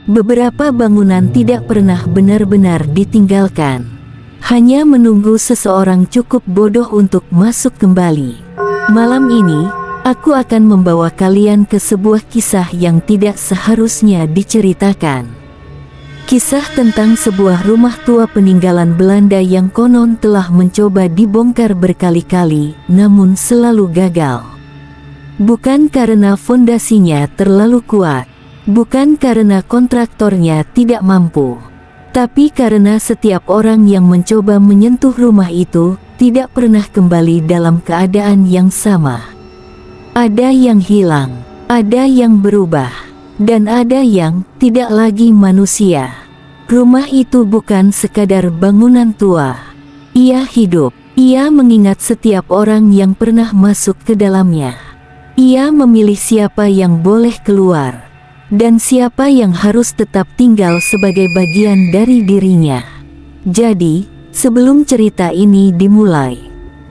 Beberapa bangunan tidak pernah benar-benar ditinggalkan. Hanya menunggu seseorang cukup bodoh untuk masuk kembali. Malam ini, aku akan membawa kalian ke sebuah kisah yang tidak seharusnya diceritakan. Kisah tentang sebuah rumah tua peninggalan Belanda yang konon telah mencoba dibongkar berkali-kali, namun selalu gagal. Bukan karena fondasinya terlalu kuat, bukan karena kontraktornya tidak mampu, tapi karena setiap orang yang mencoba menyentuh rumah itu tidak pernah kembali dalam keadaan yang sama. Ada yang hilang, ada yang berubah, dan ada yang tidak lagi manusia. Rumah itu bukan sekadar bangunan tua. Ia hidup. Ia mengingat setiap orang yang pernah masuk ke dalamnya. Ia memilih siapa yang boleh keluar dan siapa yang harus tetap tinggal sebagai bagian dari dirinya. Jadi, sebelum cerita ini dimulai,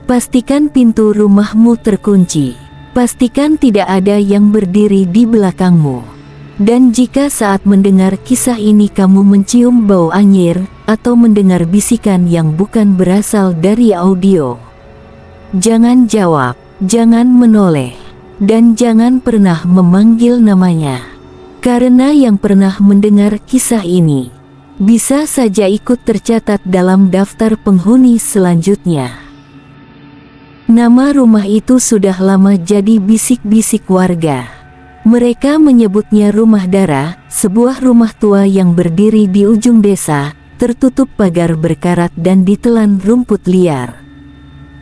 pastikan pintu rumahmu terkunci. Pastikan tidak ada yang berdiri di belakangmu. Dan jika saat mendengar kisah ini kamu mencium bau anyir atau mendengar bisikan yang bukan berasal dari audio, jangan jawab, jangan menoleh, dan jangan pernah memanggil namanya. Karena yang pernah mendengar kisah ini bisa saja ikut tercatat dalam daftar penghuni selanjutnya. Nama rumah itu sudah lama jadi bisik-bisik warga. Mereka menyebutnya Rumah Dara, sebuah rumah tua yang berdiri di ujung desa, tertutup pagar berkarat dan ditelan rumput liar.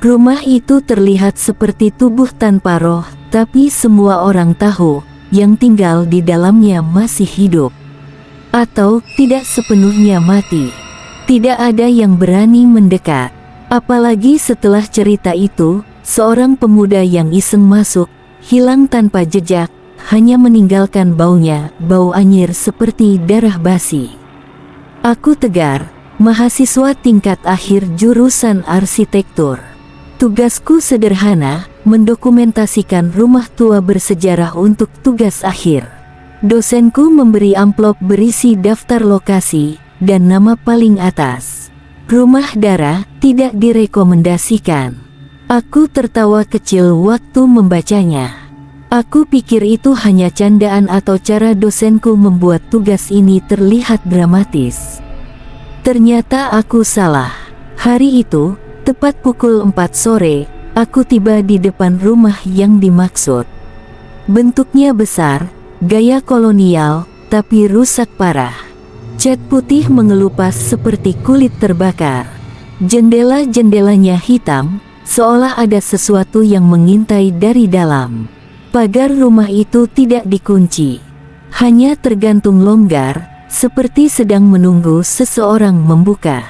Rumah itu terlihat seperti tubuh tanpa roh, tapi semua orang tahu yang tinggal di dalamnya masih hidup, atau tidak sepenuhnya mati. Tidak ada yang berani mendekat, apalagi setelah cerita itu, seorang pemuda yang iseng masuk, hilang tanpa jejak, hanya meninggalkan baunya, bau anyir seperti darah basi. Aku Tegar, mahasiswa tingkat akhir jurusan arsitektur. Tugasku sederhana, mendokumentasikan rumah tua bersejarah untuk tugas akhir. Dosenku memberi amplop berisi daftar lokasi dan nama paling atas. Rumah Dara tidak direkomendasikan. Aku tertawa kecil waktu membacanya. Aku pikir itu hanya candaan atau cara dosenku membuat tugas ini terlihat dramatis. Ternyata aku salah. Hari itu, tepat pukul 4 sore, aku tiba di depan rumah yang dimaksud. Bentuknya besar, gaya kolonial, tapi rusak parah. Cat putih mengelupas seperti kulit terbakar. Jendela-jendelanya hitam, seolah ada sesuatu yang mengintai dari dalam. Pagar rumah itu tidak dikunci, hanya tergantung longgar, seperti sedang menunggu seseorang membuka.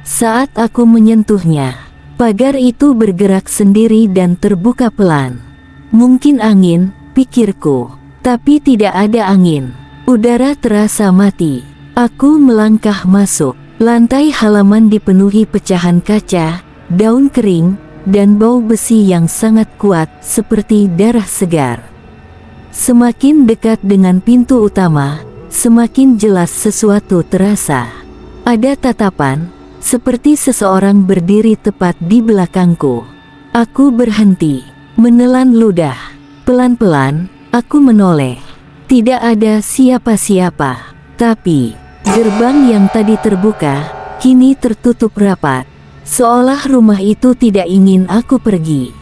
Saat aku menyentuhnya, pagar itu bergerak sendiri dan terbuka pelan. Mungkin angin, pikirku, tapi tidak ada angin. Udara terasa mati. Aku melangkah masuk. Lantai halaman dipenuhi pecahan kaca, daun kering, dan bau besi yang sangat kuat seperti darah segar. Semakin dekat dengan pintu utama, semakin jelas sesuatu terasa. Ada tatapan, seperti seseorang berdiri tepat di belakangku. Aku berhenti, menelan ludah. Pelan-pelan, aku menoleh. Tidak ada siapa-siapa, tapi gerbang yang tadi terbuka, kini tertutup rapat. Seolah rumah itu tidak ingin aku pergi.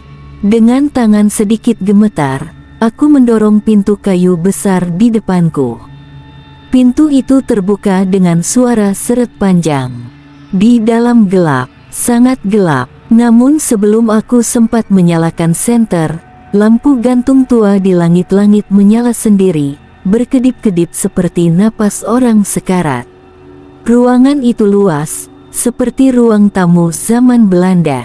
Dengan tangan sedikit gemetar, aku mendorong pintu kayu besar di depanku. Pintu itu terbuka dengan suara seret panjang. Di dalam gelap, sangat gelap. Namun sebelum aku sempat menyalakan senter, lampu gantung tua di langit-langit menyala sendiri, berkedip-kedip seperti napas orang sekarat. Ruangan itu luas, seperti ruang tamu zaman Belanda.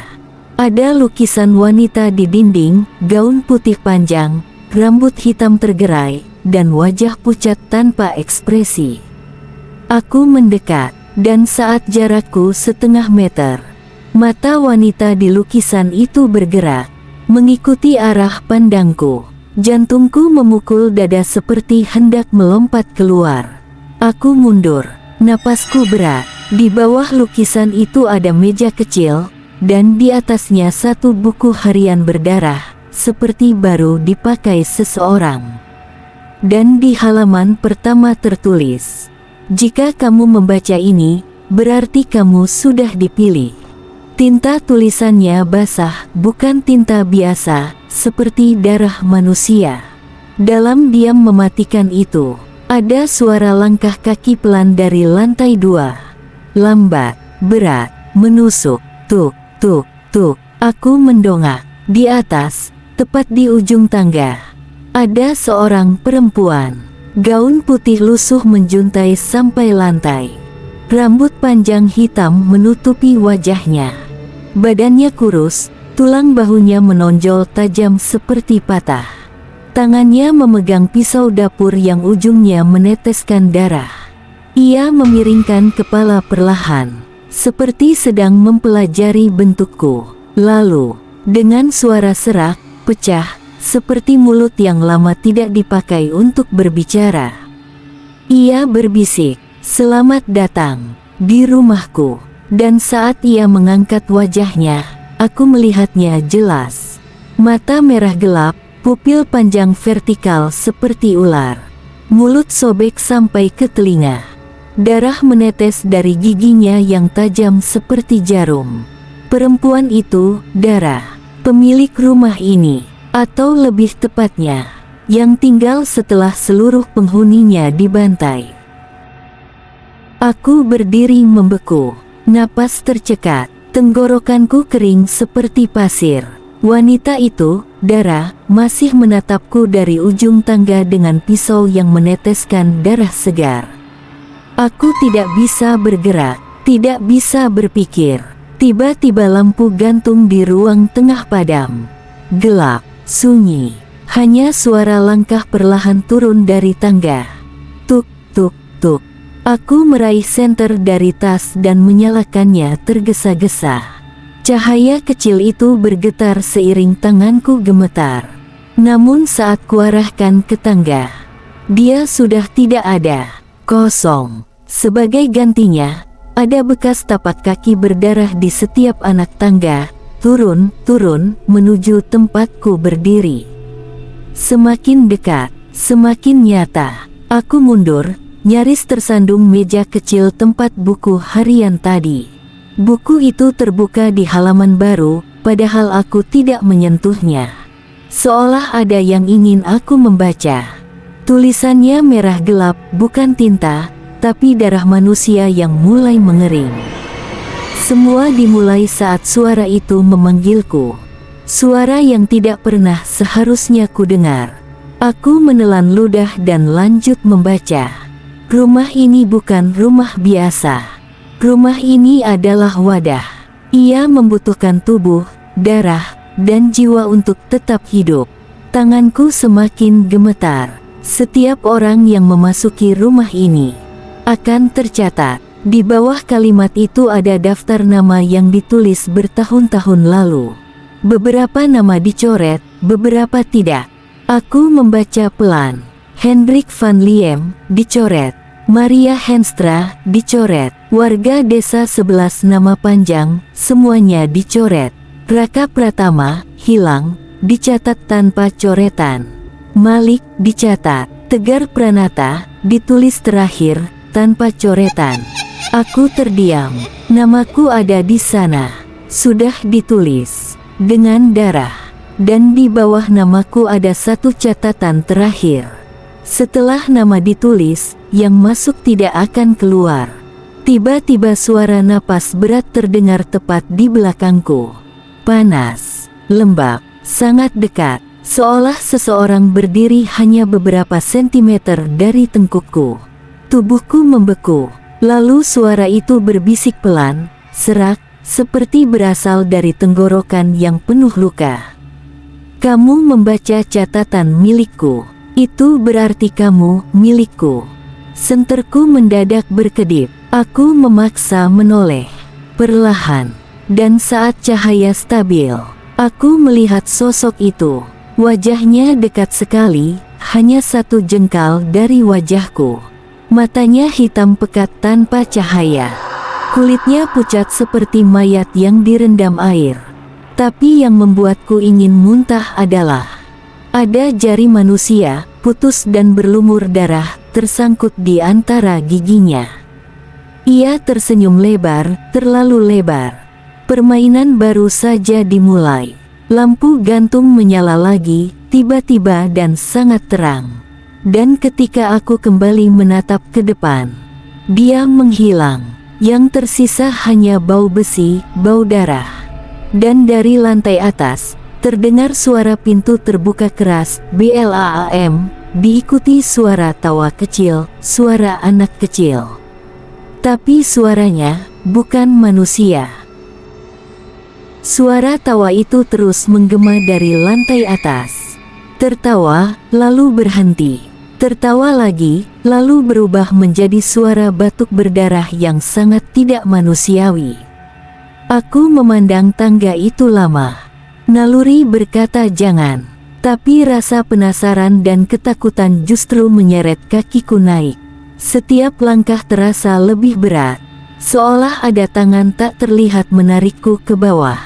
Ada lukisan wanita di dinding, gaun putih panjang, rambut hitam tergerai, dan wajah pucat tanpa ekspresi. Aku mendekat, dan saat jarakku setengah meter, mata wanita di lukisan itu bergerak, mengikuti arah pandangku. Jantungku memukul dada seperti hendak melompat keluar. Aku mundur. Napasku berat. Di bawah lukisan itu ada meja kecil, dan di atasnya satu buku harian berdarah, seperti baru dipakai seseorang. Dan di halaman pertama tertulis, "Jika kamu membaca ini, berarti kamu sudah dipilih." Tinta tulisannya basah, bukan tinta biasa, seperti darah manusia. Dalam diam mematikan itu, ada suara langkah kaki pelan dari lantai 2. Lambat, berat, menusuk, tuk, tuk, tuk. Aku mendongak. Di atas, tepat di ujung tangga, ada seorang perempuan. Gaun putih lusuh menjuntai sampai lantai. Rambut panjang hitam menutupi wajahnya. Badannya kurus, tulang bahunya menonjol tajam seperti patah. Tangannya memegang pisau dapur yang ujungnya meneteskan darah. Ia memiringkan kepala perlahan, seperti sedang mempelajari bentukku. Lalu, dengan suara serak, pecah, seperti mulut yang lama tidak dipakai untuk berbicara, ia berbisik, "Selamat datang di rumahku." Dan saat ia mengangkat wajahnya, aku melihatnya jelas. Mata merah gelap, pupil panjang vertikal seperti ular. Mulut sobek sampai ke telinga. Darah menetes dari giginya yang tajam seperti jarum. Perempuan itu, Dara, pemilik rumah ini, atau lebih tepatnya, yang tinggal setelah seluruh penghuninya dibantai. Aku berdiri membeku, napas tercekat, tenggorokanku kering seperti pasir. Wanita itu, Dara, masih menatapku dari ujung tangga dengan pisau yang meneteskan darah segar. Aku tidak bisa bergerak, tidak bisa berpikir. Tiba-tiba lampu gantung di ruang tengah padam. Gelap, sunyi. Hanya suara langkah perlahan turun dari tangga. Tuk, tuk, tuk. Aku meraih senter dari tas dan menyalakannya tergesa-gesa. Cahaya kecil itu bergetar seiring tanganku gemetar. Namun saat kuarahkan ke tangga, dia sudah tidak ada. Kosong. Sebagai gantinya, ada bekas tapak kaki berdarah di setiap anak tangga, turun, menuju tempatku berdiri. Semakin dekat, semakin nyata. Aku mundur, nyaris tersandung meja kecil tempat buku harian tadi. Buku itu terbuka di halaman baru, padahal aku tidak menyentuhnya. Seolah ada yang ingin aku membaca. Tulisannya merah gelap, bukan tinta, tapi darah manusia yang mulai mengering. Semua dimulai saat suara itu memanggilku. Suara yang tidak pernah seharusnya ku dengar. Aku menelan ludah dan lanjut membaca. Rumah ini bukan rumah biasa. Rumah ini adalah wadah. Ia membutuhkan tubuh, darah, dan jiwa untuk tetap hidup. Tanganku semakin gemetar. Setiap orang yang memasuki rumah ini akan tercatat. Di bawah kalimat itu ada daftar nama yang ditulis bertahun-tahun lalu. Beberapa nama dicoret, beberapa tidak. Aku membaca pelan. Hendrik van Liem, dicoret. Maria Henstra, dicoret. Warga desa 11 nama panjang, semuanya dicoret. Raka Pratama, hilang, dicatat tanpa coretan. Malik, dicatat. Tegar Pranata, ditulis terakhir, tanpa coretan. Aku terdiam. Namaku ada di sana. Sudah ditulis dengan darah. Dan di bawah namaku ada satu catatan terakhir. Setelah nama ditulis, yang masuk tidak akan keluar. Tiba-tiba suara napas berat terdengar tepat di belakangku. Panas, lembab, sangat dekat. Seolah seseorang berdiri hanya beberapa sentimeter dari tengkukku. Tubuhku membeku. Lalu suara itu berbisik pelan, serak, seperti berasal dari tenggorokan yang penuh luka. Kamu membaca catatan milikku. Itu berarti kamu milikku. Senterku mendadak berkedip. Aku memaksa menoleh. Perlahan. Dan saat cahaya stabil, aku melihat sosok itu. Wajahnya dekat sekali, hanya satu jengkal dari wajahku. Matanya hitam pekat tanpa cahaya. Kulitnya pucat seperti mayat yang direndam air. Tapi yang membuatku ingin muntah adalah ada jari manusia, putus dan berlumur darah, tersangkut di antara giginya. Ia tersenyum lebar, terlalu lebar. Permainan baru saja dimulai. Lampu gantung menyala lagi, tiba-tiba dan sangat terang. Dan ketika aku kembali menatap ke depan, dia menghilang. Yang tersisa hanya bau besi, bau darah. Dan dari lantai atas, terdengar suara pintu terbuka keras, BLAAM, diikuti suara tawa kecil, suara anak kecil. Tapi suaranya bukan manusia. Suara tawa itu terus menggema dari lantai atas. Tertawa, lalu berhenti. Tertawa lagi, lalu berubah menjadi suara batuk berdarah yang sangat tidak manusiawi. Aku memandang tangga itu lama. Naluri berkata jangan. Tapi rasa penasaran dan ketakutan justru menyeret kakiku naik. Setiap langkah terasa lebih berat. Seolah ada tangan tak terlihat menarikku ke bawah.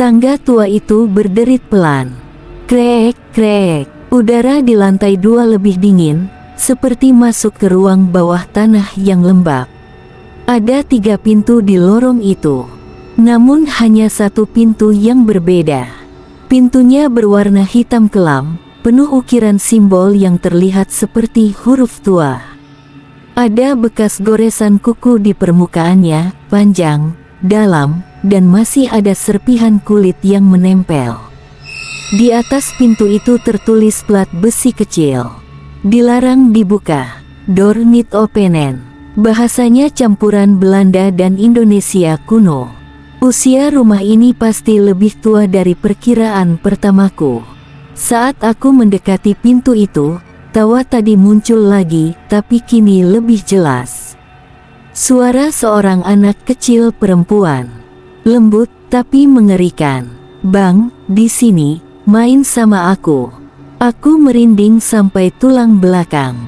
Tangga tua itu berderit pelan. Krek, krek. Udara di lantai 2 lebih dingin, seperti masuk ke ruang bawah tanah yang lembab. Ada 3 pintu di lorong itu. Namun hanya satu pintu yang berbeda. Pintunya berwarna hitam kelam, penuh ukiran simbol yang terlihat seperti huruf tua. Ada bekas goresan kuku di permukaannya, panjang, dalam, dan masih ada serpihan kulit yang menempel. Di atas pintu itu tertulis plat besi kecil. Dilarang dibuka. Door not open. Bahasanya campuran Belanda dan Indonesia kuno. Usia rumah ini pasti lebih tua dari perkiraan pertamaku. Saat aku mendekati pintu itu, tawa tadi muncul lagi, tapi kini lebih jelas. Suara seorang anak kecil perempuan. Lembut tapi mengerikan. Bang, di sini, main sama aku. Aku merinding sampai tulang belakang.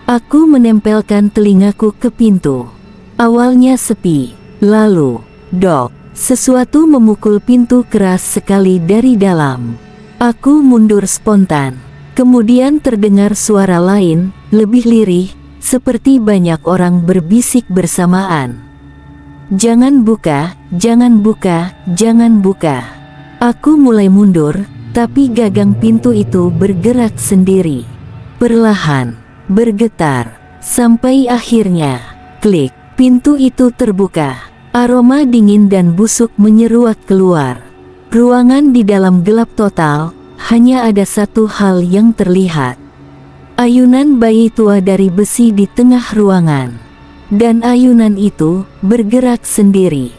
Aku menempelkan telingaku ke pintu. Awalnya sepi, lalu, dok, sesuatu memukul pintu keras sekali dari dalam. Aku mundur spontan. Kemudian terdengar suara lain, lebih lirih, seperti banyak orang berbisik bersamaan. Jangan buka, jangan buka, jangan buka. Aku mulai mundur, tapi gagang pintu itu bergerak sendiri. Perlahan, bergetar, sampai akhirnya, klik, pintu itu terbuka. Aroma dingin dan busuk menyeruak keluar. Ruangan di dalam gelap total, hanya ada satu hal yang terlihat. Ayunan bayi tua dari besi di tengah ruangan. Dan ayunan itu bergerak sendiri.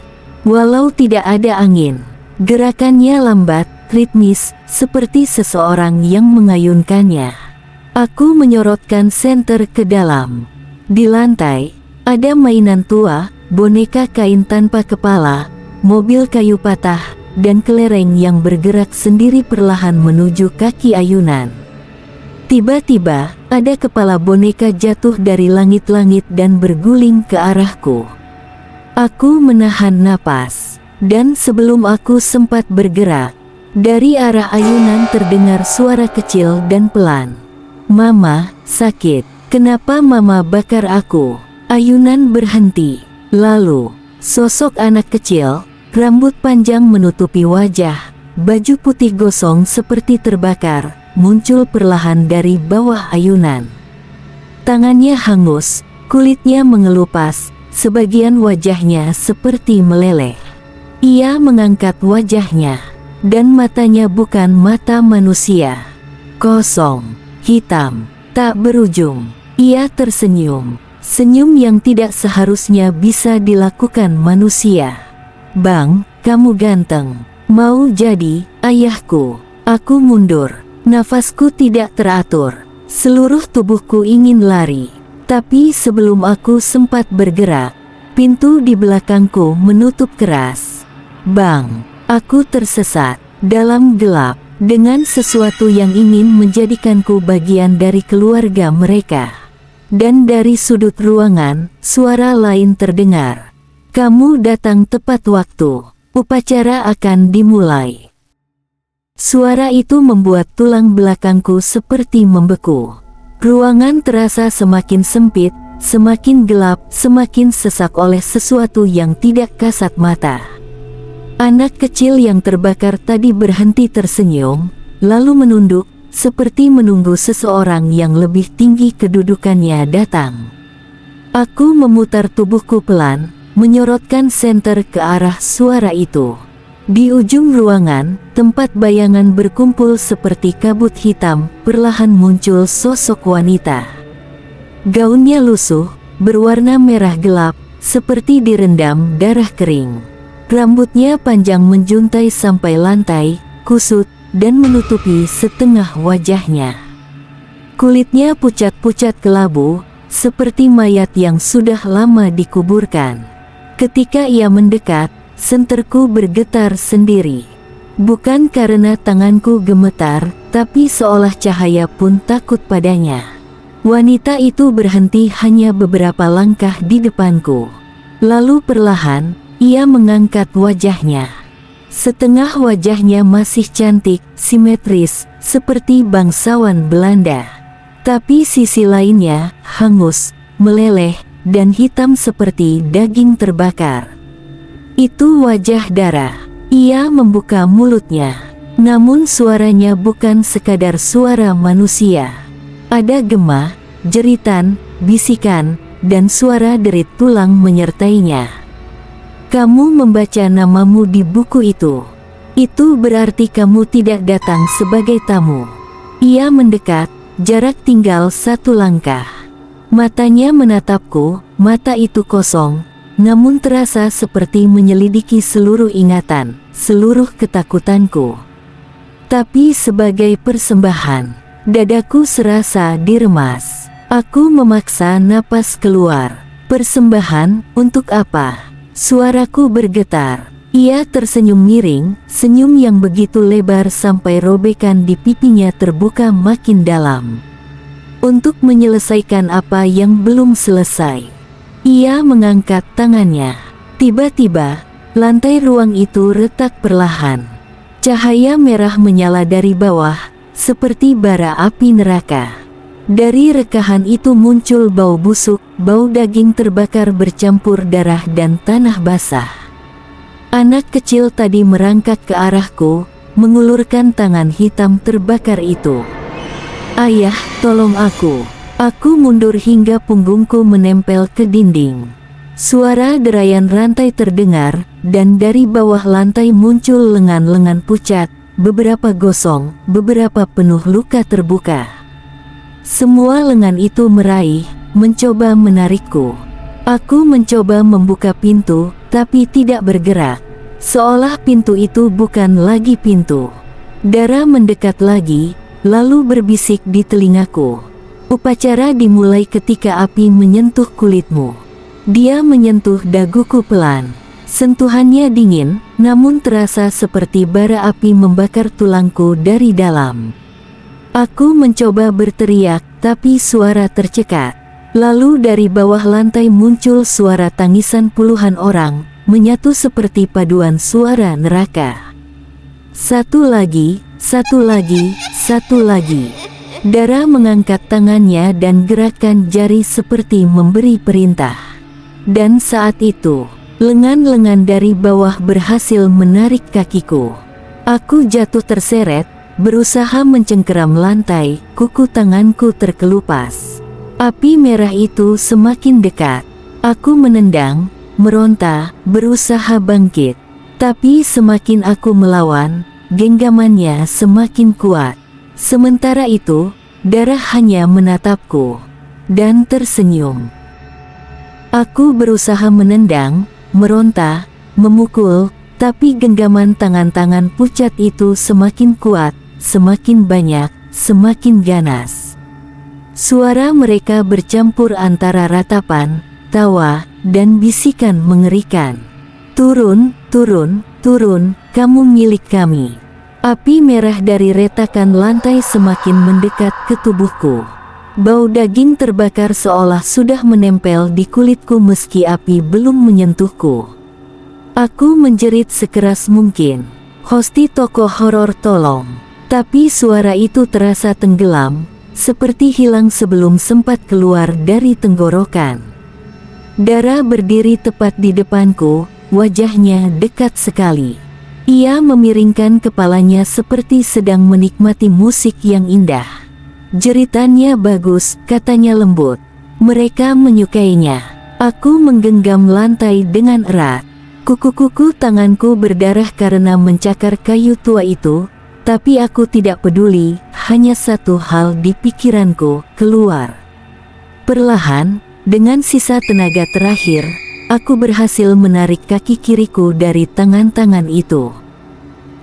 Walau tidak ada angin, gerakannya lambat, ritmis, seperti seseorang yang mengayunkannya. Aku menyorotkan senter ke dalam. Di lantai, ada mainan tua, boneka kain tanpa kepala, mobil kayu patah, dan kelereng yang bergerak sendiri perlahan menuju kaki ayunan. Tiba-tiba, ada kepala boneka jatuh dari langit-langit dan berguling ke arahku. Aku menahan napas, dan sebelum aku sempat bergerak, dari arah ayunan terdengar suara kecil dan pelan. Mama, sakit. Kenapa mama bakar aku? Ayunan berhenti. Lalu, sosok anak kecil, rambut panjang menutupi wajah, baju putih gosong seperti terbakar, muncul perlahan dari bawah ayunan. Tangannya hangus, kulitnya mengelupas, sebagian wajahnya seperti meleleh. Ia mengangkat wajahnya, dan matanya bukan mata manusia. Kosong, hitam, tak berujung. Ia tersenyum, senyum yang tidak seharusnya bisa dilakukan manusia. Bang, kamu ganteng. Mau jadi ayahku? Aku mundur. Nafasku tidak teratur. Seluruh tubuhku ingin lari. Tapi sebelum aku sempat bergerak, pintu di belakangku menutup keras. Bang! Aku tersesat dalam gelap dengan sesuatu yang ingin menjadikanku bagian dari keluarga mereka. Dan dari sudut ruangan, suara lain terdengar. "Kamu datang tepat waktu. Upacara akan dimulai." Suara itu membuat tulang belakangku seperti membeku. Ruangan terasa semakin sempit, semakin gelap, semakin sesak oleh sesuatu yang tidak kasat mata. Anak kecil yang terbakar tadi berhenti tersenyum, lalu menunduk, seperti menunggu seseorang yang lebih tinggi kedudukannya datang. Aku memutar tubuhku pelan, menyorotkan senter ke arah suara itu. Di ujung ruangan, tempat bayangan berkumpul seperti kabut hitam, perlahan muncul sosok wanita. Gaunnya lusuh, berwarna merah gelap, seperti direndam darah kering. Rambutnya panjang menjuntai sampai lantai, kusut, dan menutupi setengah wajahnya. Kulitnya pucat-pucat kelabu, seperti mayat yang sudah lama dikuburkan. Ketika ia mendekat, senterku bergetar sendiri. Bukan karena tanganku gemetar, tapi seolah cahaya pun takut padanya. Wanita itu berhenti hanya beberapa langkah di depanku. Lalu perlahan, ia mengangkat wajahnya. Setengah wajahnya masih cantik, simetris, seperti bangsawan Belanda. Tapi sisi lainnya, hangus, meleleh, dan hitam seperti daging terbakar. Itu wajah Dara. Ia membuka mulutnya. Namun suaranya bukan sekadar suara manusia. Ada gema, jeritan, bisikan, dan suara derit tulang menyertainya. "Kamu membaca namamu di buku itu. Itu berarti kamu tidak datang sebagai tamu." Ia mendekat, jarak tinggal 1 langkah. Matanya menatapku, mata itu kosong, namun terasa seperti menyelidiki seluruh ingatan, seluruh ketakutanku. Tapi sebagai persembahan, dadaku serasa diremas. Aku memaksa napas keluar. Persembahan, untuk apa? Suaraku bergetar. Ia tersenyum miring, senyum yang begitu lebar sampai robekan di pipinya terbuka makin dalam. Untuk menyelesaikan apa yang belum selesai. Ia mengangkat tangannya. Tiba-tiba, lantai ruang itu retak perlahan. Cahaya merah menyala dari bawah, seperti bara api neraka. Dari rekahan itu muncul bau busuk, bau daging terbakar bercampur darah dan tanah basah. Anak kecil tadi merangkak ke arahku, mengulurkan tangan hitam terbakar itu. "Ayah, tolong aku." Aku mundur hingga punggungku menempel ke dinding. Suara derayan rantai terdengar, dan dari bawah lantai muncul lengan-lengan pucat, beberapa gosong, beberapa penuh luka terbuka. Semua lengan itu meraih, mencoba menarikku. Aku mencoba membuka pintu, tapi tidak bergerak. Seolah pintu itu bukan lagi pintu. Dara mendekat lagi, lalu berbisik di telingaku. "Upacara dimulai ketika api menyentuh kulitmu." Dia menyentuh daguku pelan. Sentuhannya dingin, namun terasa seperti bara api membakar tulangku dari dalam. Aku mencoba berteriak, tapi suara tercekat. Lalu dari bawah lantai muncul suara tangisan puluhan orang, menyatu seperti paduan suara neraka. "Satu lagi, satu lagi, satu lagi." Dara mengangkat tangannya dan gerakkan jari seperti memberi perintah. Dan saat itu, lengan-lengan dari bawah berhasil menarik kakiku. Aku jatuh terseret, berusaha mencengkeram lantai, kuku tanganku terkelupas. Api merah itu semakin dekat. Aku menendang, meronta, berusaha bangkit. Tapi semakin aku melawan, genggamannya semakin kuat. Sementara itu, Dara hanya menatapku dan tersenyum. Aku berusaha menendang, meronta, memukul, tapi genggaman tangan-tangan pucat itu semakin kuat, semakin banyak, semakin ganas. Suara mereka bercampur antara ratapan, tawa, dan bisikan mengerikan. "Turun, turun, turun, kamu milik kami." Api merah dari retakan lantai semakin mendekat ke tubuhku. Bau daging terbakar seolah sudah menempel di kulitku meski api belum menyentuhku. Aku menjerit sekeras mungkin. "Hosti toko horor, tolong!" Tapi suara itu terasa tenggelam, seperti hilang sebelum sempat keluar dari tenggorokan. Dara berdiri tepat di depanku, wajahnya dekat sekali. Ia memiringkan kepalanya seperti sedang menikmati musik yang indah. "Jeritannya bagus," katanya lembut. "Mereka menyukainya." Aku menggenggam lantai dengan erat. Kuku-kuku tanganku berdarah karena mencakar kayu tua itu, tapi aku tidak peduli, hanya satu hal di pikiranku, keluar. Perlahan, dengan sisa tenaga terakhir, aku berhasil menarik kaki kiriku dari tangan-tangan itu.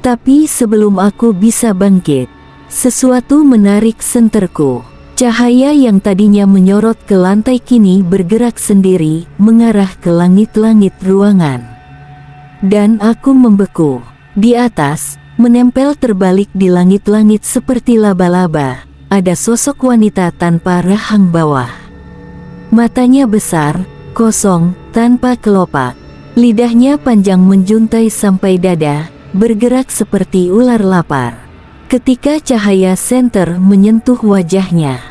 Tapi sebelum aku bisa bangkit, sesuatu menarik senterku. Cahaya yang tadinya menyorot ke lantai kini bergerak sendiri, mengarah ke langit-langit ruangan. Dan aku membeku. Di atas, menempel terbalik di langit-langit seperti laba-laba, ada sosok wanita tanpa rahang bawah. Matanya besar, kosong, tanpa kelopak. Lidahnya panjang menjuntai sampai dada, bergerak seperti ular lapar. Ketika cahaya senter menyentuh wajahnya,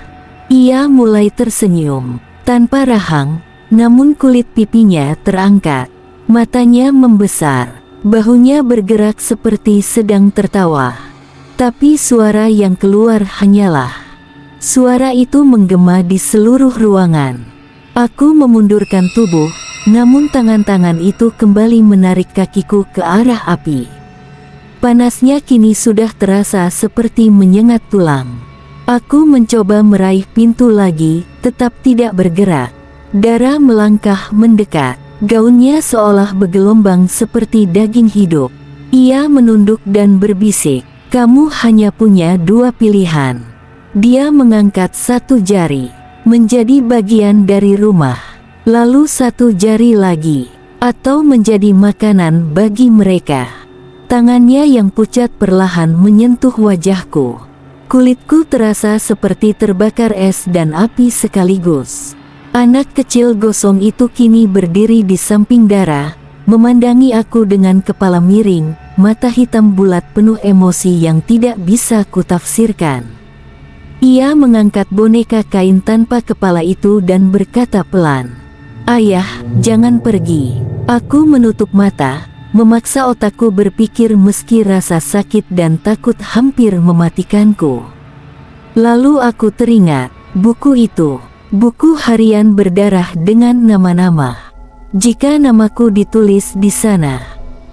ia mulai tersenyum. Tanpa rahang, namun kulit pipinya terangkat. Matanya membesar, bahunya bergerak seperti sedang tertawa. Tapi suara yang keluar hanyalah suara itu menggema di seluruh ruangan. Aku memundurkan tubuh, namun tangan-tangan itu kembali menarik kakiku ke arah api. Panasnya kini sudah terasa seperti menyengat tulang. Aku mencoba meraih pintu lagi, tetap tidak bergerak. Dara melangkah mendekat. Gaunnya seolah bergelombang seperti daging hidup. Ia menunduk dan berbisik, "Kamu hanya punya dua pilihan." Dia mengangkat satu jari, "Menjadi bagian dari rumah." Lalu satu jari lagi, "Atau menjadi makanan bagi mereka." Tangannya yang pucat perlahan menyentuh wajahku. Kulitku terasa seperti terbakar es dan api sekaligus. Anak kecil gosong itu kini berdiri di samping Dara, memandangi aku dengan kepala miring, mata hitam bulat penuh emosi yang tidak bisa kutafsirkan. Ia mengangkat boneka kain tanpa kepala itu dan berkata pelan, "Ayah, jangan pergi." Aku menutup mata, memaksa otakku berpikir meski rasa sakit dan takut hampir mematikanku. Lalu aku teringat, buku itu. Buku harian berdarah dengan nama-nama. Jika namaku ditulis di sana,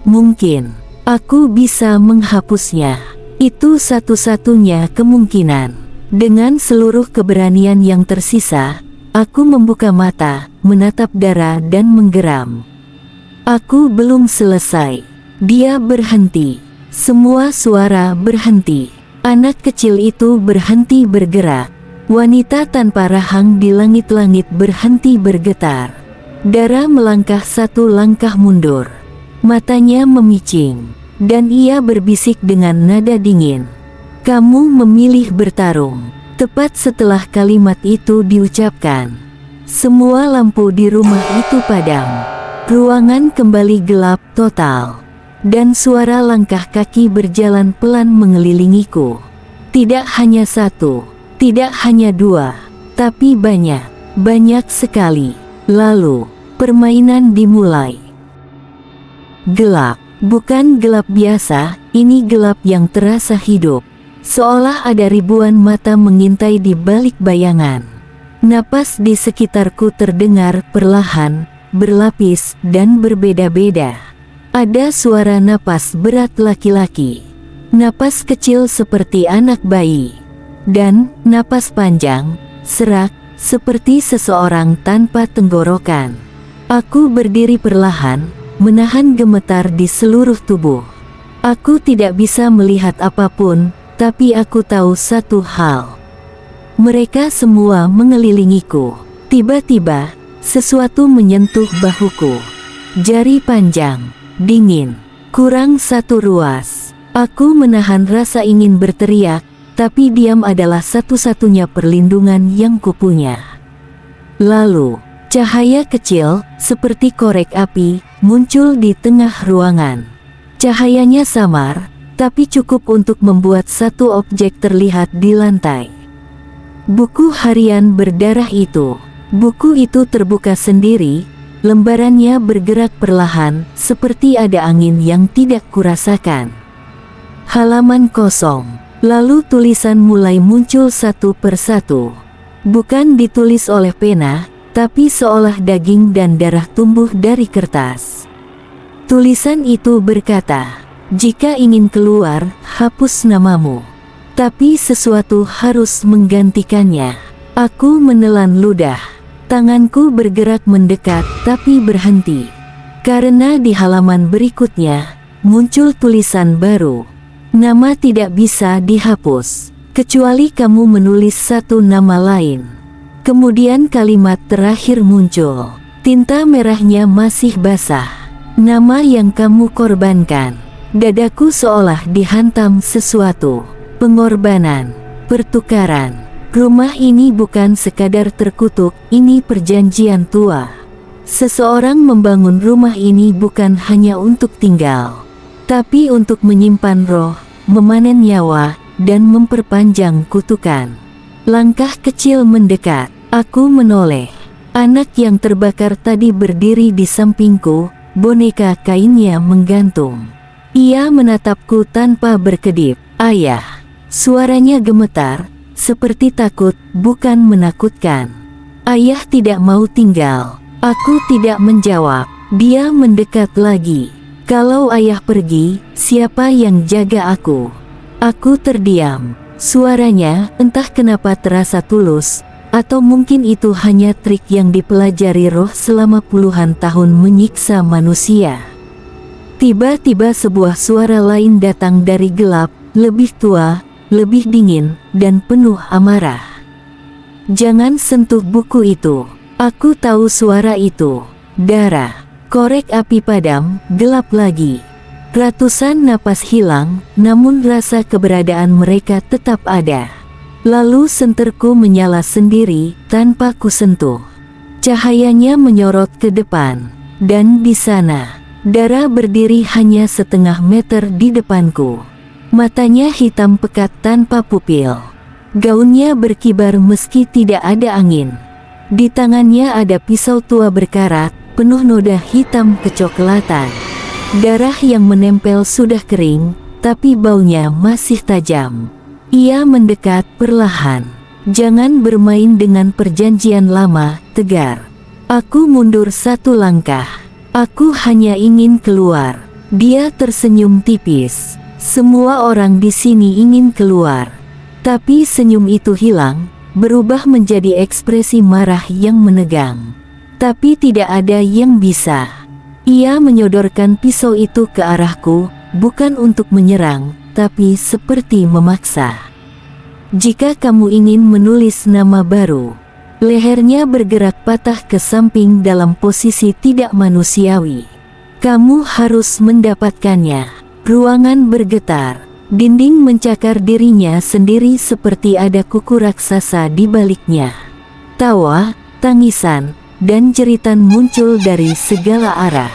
mungkin aku bisa menghapusnya. Itu satu-satunya kemungkinan. Dengan seluruh keberanian yang tersisa, aku membuka mata, menatap Dara dan menggeram. Aku belum selesai. Dia berhenti. Semua suara berhenti. Anak kecil itu berhenti bergerak. Wanita tanpa rahang di langit-langit berhenti bergetar. Dara melangkah satu langkah mundur. Matanya memicing, dan ia berbisik dengan nada dingin, "Kamu memilih bertarung." Tepat setelah kalimat itu diucapkan, semua lampu di rumah itu padam. Ruangan kembali gelap total, dan suara langkah kaki berjalan pelan mengelilingiku. Tidak hanya satu, tidak hanya dua, tapi banyak sekali. Lalu, permainan dimulai. Gelap, bukan gelap biasa, ini gelap yang terasa hidup. Seolah ada ribuan mata mengintai di balik bayangan. Napas di sekitarku terdengar perlahan, berlapis, dan berbeda-beda. Ada suara napas berat laki-laki, napas kecil seperti anak bayi, dan napas panjang, serak, seperti seseorang tanpa tenggorokan. Aku berdiri perlahan, menahan gemetar di seluruh tubuh. Aku tidak bisa melihat apapun, tapi aku tahu satu hal. Mereka semua mengelilingiku. Tiba-tiba, sesuatu menyentuh bahuku. Jari panjang, dingin, kurang satu ruas. Aku menahan rasa ingin berteriak, tapi diam adalah satu-satunya perlindungan yang kupunya. Lalu, cahaya kecil, seperti korek api, muncul di tengah ruangan. Cahayanya samar, tapi cukup untuk membuat satu objek terlihat di lantai. Buku harian berdarah itu. Buku itu terbuka sendiri, lembarannya bergerak perlahan, seperti ada angin yang tidak kurasakan. Halaman kosong. Lalu tulisan mulai muncul satu persatu. Bukan ditulis oleh pena, tapi seolah daging dan darah tumbuh dari kertas. Tulisan itu berkata, "Jika ingin keluar, hapus namamu. Tapi sesuatu harus menggantikannya." Aku menelan ludah. Tanganku bergerak mendekat tapi berhenti. Karena di halaman berikutnya, muncul tulisan baru. "Nama tidak bisa dihapus, kecuali kamu menulis satu nama lain." Kemudian kalimat terakhir muncul. Tinta merahnya masih basah. "Nama yang kamu korbankan." Dadaku seolah dihantam sesuatu. Pengorbanan, pertukaran. Rumah ini bukan sekadar terkutuk, ini perjanjian tua. Seseorang membangun rumah ini bukan hanya untuk tinggal, tapi untuk menyimpan roh, memanen nyawa, dan memperpanjang kutukan. Langkah kecil mendekat. Aku menoleh. Anak yang terbakar tadi berdiri di sampingku, boneka kainnya menggantung. Ia menatapku tanpa berkedip. "Ayah." Suaranya gemetar, seperti takut, bukan menakutkan. "Ayah tidak mau tinggal." Aku tidak menjawab. Dia mendekat lagi. "Kalau ayah pergi, siapa yang jaga aku?" Aku terdiam. Suaranya, entah kenapa terasa tulus, atau mungkin itu hanya trik yang dipelajari roh selama puluhan tahun menyiksa manusia. Tiba-tiba sebuah suara lain datang dari gelap, lebih tua, lebih dingin, dan penuh amarah. "Jangan sentuh buku itu." Aku tahu suara itu. Darah. Korek api padam, gelap lagi. Ratusan napas hilang, namun rasa keberadaan mereka tetap ada. Lalu senterku menyala sendiri, tanpa kusentuh. Cahayanya menyorot ke depan. Dan di sana, Dara berdiri hanya setengah meter di depanku. Matanya hitam pekat tanpa pupil. Gaunnya berkibar meski tidak ada angin. Di tangannya ada pisau tua berkarat, penuh noda hitam kecoklatan. Darah yang menempel sudah kering, tapi baunya masih tajam. Ia mendekat perlahan. "Jangan bermain dengan perjanjian lama," tegar. Aku mundur satu langkah. "Aku hanya ingin keluar." Dia tersenyum tipis. "Semua orang di sini ingin keluar." Tapi senyum itu hilang, berubah menjadi ekspresi marah yang menegang. Tapi tidak ada yang bisa. Ia menyodorkan pisau itu ke arahku, bukan untuk menyerang, tapi seperti memaksa. "Jika kamu ingin menulis nama baru." Lehernya bergerak patah ke samping dalam posisi tidak manusiawi. "Kamu harus mendapatkannya." Ruangan bergetar. Dinding mencakar dirinya sendiri seperti ada kuku raksasa di baliknya. Tawa, tangisan, dan jeritan muncul dari segala arah.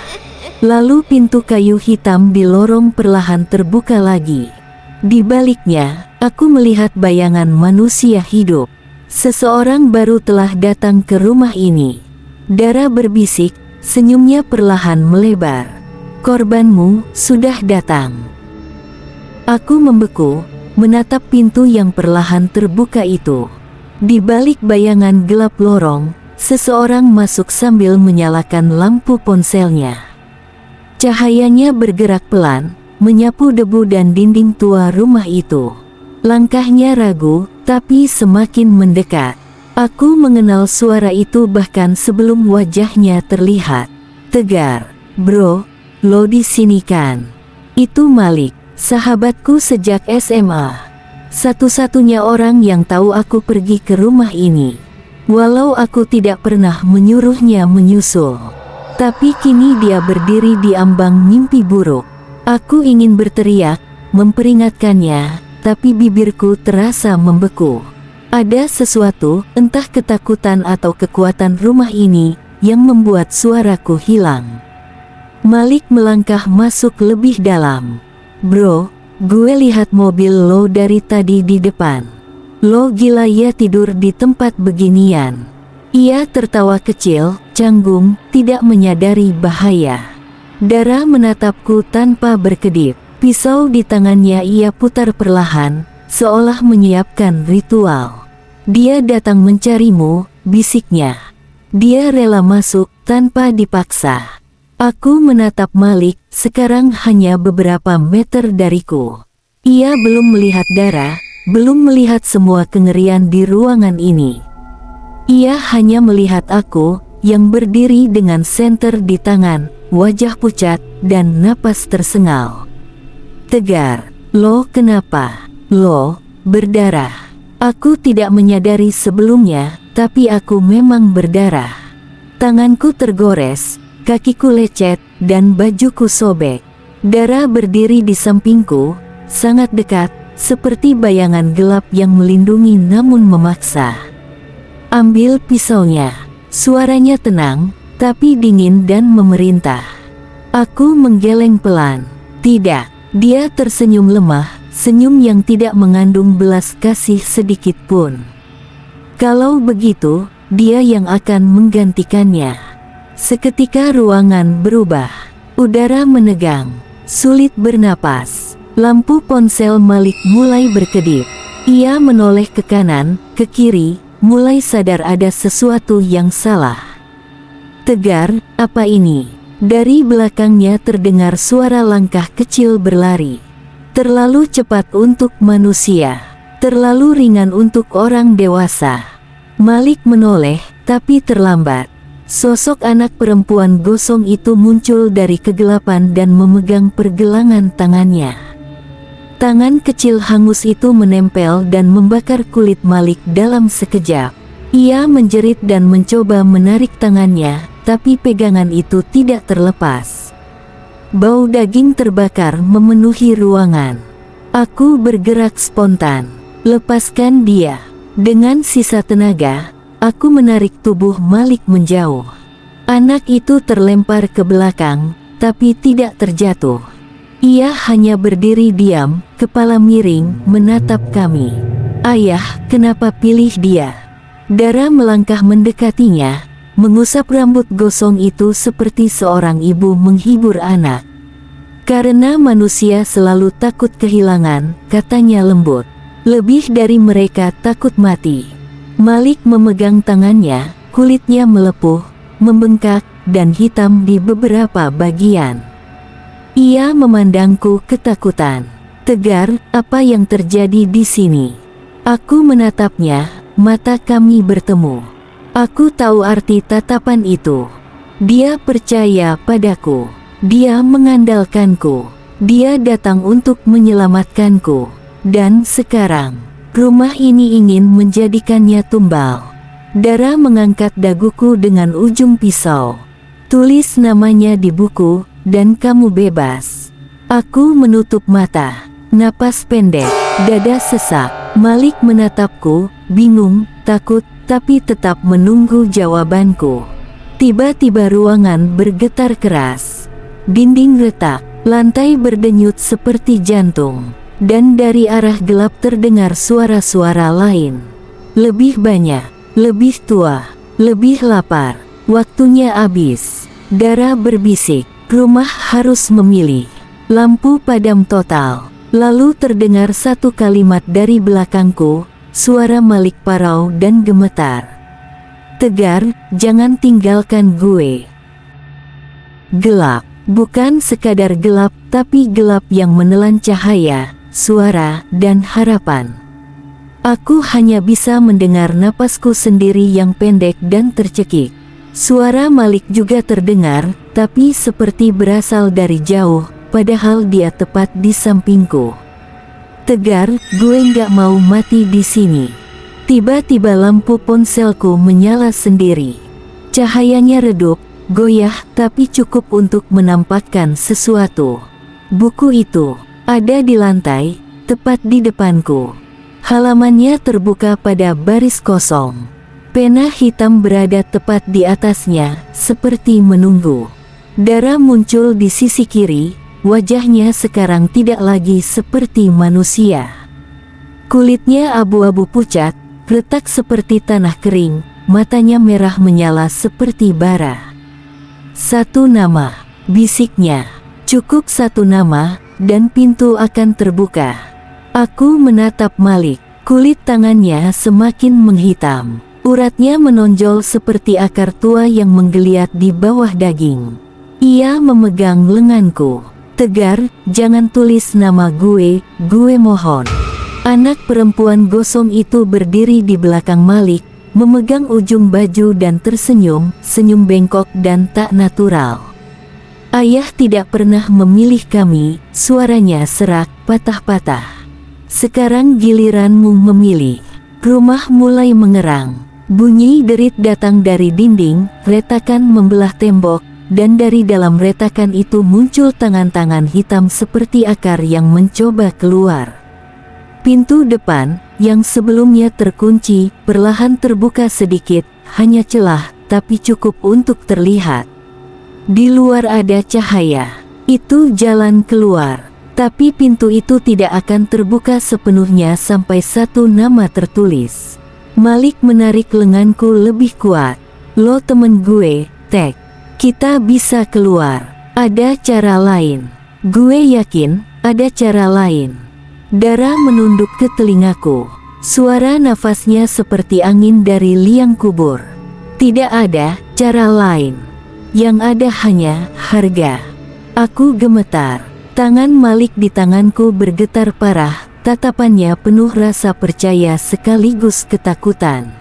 Lalu pintu kayu hitam di lorong perlahan terbuka lagi. Di baliknya, aku melihat bayangan manusia hidup. Seseorang baru telah datang ke rumah ini. Dara berbisik, senyumnya perlahan melebar. "Korbanmu sudah datang." Aku membeku, menatap pintu yang perlahan terbuka itu. Di balik bayangan gelap lorong, seseorang masuk sambil menyalakan lampu ponselnya. Cahayanya bergerak pelan, menyapu debu dan dinding tua rumah itu. Langkahnya ragu, tapi semakin mendekat. Aku mengenal suara itu bahkan sebelum wajahnya terlihat. "Tegar, bro, lo di sini kan?" Itu Malik. Sahabatku sejak SMA. Satu-satunya orang yang tahu aku pergi ke rumah ini. Walau aku tidak pernah menyuruhnya menyusul. Tapi kini dia berdiri di ambang mimpi buruk. Aku ingin berteriak, memperingatkannya, tapi bibirku terasa membeku. Ada sesuatu, entah ketakutan atau kekuatan rumah ini, yang membuat suaraku hilang. Malik melangkah masuk lebih dalam. Bro, gue lihat mobil lo dari tadi di depan. Lo gila ya tidur di tempat beginian. Ia tertawa kecil, canggung, tidak menyadari bahaya. Dara menatapku tanpa berkedip. Pisau di tangannya ia putar perlahan, seolah menyiapkan ritual. Dia datang mencarimu, bisiknya. Dia rela masuk tanpa dipaksa. Aku menatap Malik, sekarang hanya beberapa meter dariku. Ia belum melihat Dara, belum melihat semua kengerian di ruangan ini. Ia hanya melihat aku, yang berdiri dengan senter di tangan, wajah pucat, dan napas tersengal. Tegar, lo kenapa? Lo berdarah. Aku tidak menyadari sebelumnya, tapi aku memang berdarah. Tanganku tergores, kakiku lecet, dan bajuku sobek. Dara berdiri di sampingku, sangat dekat, seperti bayangan gelap yang melindungi namun memaksa. Ambil pisaunya. Suaranya tenang, tapi dingin dan memerintah. Aku menggeleng pelan. Tidak. Dia tersenyum lemah, senyum yang tidak mengandung belas kasih sedikit pun. Kalau begitu, dia yang akan menggantikannya. Seketika ruangan berubah. Udara menegang. Sulit bernapas. Lampu ponsel Malik mulai berkedip. Ia menoleh ke kanan, ke kiri, mulai sadar ada sesuatu yang salah. Tegar, apa ini? Dari belakangnya terdengar suara langkah kecil berlari. Terlalu cepat untuk manusia. Terlalu ringan untuk orang dewasa. Malik menoleh, tapi terlambat. Sosok anak perempuan gosong itu muncul dari kegelapan dan memegang pergelangan tangannya. Tangan kecil hangus itu menempel dan membakar kulit Malik dalam sekejap. Ia menjerit dan mencoba menarik tangannya, tapi pegangan itu tidak terlepas. Bau daging terbakar memenuhi ruangan. Aku bergerak spontan. Lepaskan dia. Dengan sisa tenaga, aku menarik tubuh Malik menjauh. Anak itu terlempar ke belakang, tapi tidak terjatuh. Ia hanya berdiri diam, kepala miring, menatap kami. Ayah, kenapa pilih dia? Dara melangkah mendekatinya, mengusap rambut gosong itu seperti seorang ibu menghibur anak. Karena manusia selalu takut kehilangan, katanya lembut. Lebih dari mereka takut mati. Malik memegang tangannya, kulitnya melepuh, membengkak, dan hitam di beberapa bagian. Ia memandangku ketakutan. Tegar, apa yang terjadi di sini? Aku menatapnya, mata kami bertemu. Aku tahu arti tatapan itu. Dia percaya padaku. Dia mengandalkanku. Dia datang untuk menyelamatkanku. Dan sekarang, rumah ini ingin menjadikannya tumbal. Dara mengangkat daguku dengan ujung pisau. Tulis namanya di buku, dan kamu bebas. Aku menutup mata. Napas pendek, dada sesak. Malik menatapku, bingung, takut, tapi tetap menunggu jawabanku. Tiba-tiba ruangan bergetar keras. Dinding retak, lantai berdenyut seperti jantung. Dan dari arah gelap terdengar suara-suara lain. Lebih banyak, lebih tua, lebih lapar. Waktunya habis. Dara berbisik, rumah harus memilih. Lampu padam total. Lalu terdengar satu kalimat dari belakangku, suara Malik parau dan gemetar. Tegar, jangan tinggalkan gue. Gelap, bukan sekadar gelap, tapi gelap yang menelan cahaya, suara, dan harapan. Aku hanya bisa mendengar napasku sendiri yang pendek dan tercekik. Suara Malik juga terdengar, tapi seperti berasal dari jauh, padahal dia tepat di sampingku. Tegar, gue nggak mau mati di sini. Tiba-tiba lampu ponselku menyala sendiri. Cahayanya redup, goyah, tapi cukup untuk menampakkan sesuatu. Buku itu ada di lantai, tepat di depanku. Halamannya terbuka pada baris kosong. Pena hitam berada tepat di atasnya, seperti menunggu. Dara muncul di sisi kiri, wajahnya sekarang tidak lagi seperti manusia. Kulitnya abu-abu pucat, retak seperti tanah kering, matanya merah menyala seperti bara. "Satu nama," bisiknya. "Cukup satu nama, dan pintu akan terbuka." Aku menatap Malik, kulit tangannya semakin menghitam. Uratnya menonjol seperti akar tua yang menggeliat di bawah daging. Ia memegang lenganku. "Tegar, jangan tulis nama gue mohon." Anak perempuan gosong itu berdiri di belakang Malik, memegang ujung baju dan tersenyum, senyum bengkok dan tak natural. "Ayah tidak pernah memilih kami," suaranya serak, patah-patah. "Sekarang giliranmu memilih." Rumah mulai mengerang. Bunyi derit datang dari dinding, retakan membelah tembok, dan dari dalam retakan itu muncul tangan-tangan hitam seperti akar yang mencoba keluar. Pintu depan, yang sebelumnya terkunci, perlahan terbuka sedikit, hanya celah, tapi cukup untuk terlihat. Di luar ada cahaya. Itu jalan keluar. Tapi pintu itu tidak akan terbuka sepenuhnya sampai satu nama tertulis. Malik menarik lenganku lebih kuat. "Lo temen gue, Tek. Kita bisa keluar. Ada cara lain." "Gue yakin, ada cara lain." Dara menunduk ke telingaku. Suara nafasnya seperti angin dari liang kubur. "Tidak ada cara lain. Yang ada hanya harga." Aku gemetar. Tangan Malik di tanganku bergetar parah. Tatapannya penuh rasa percaya sekaligus ketakutan.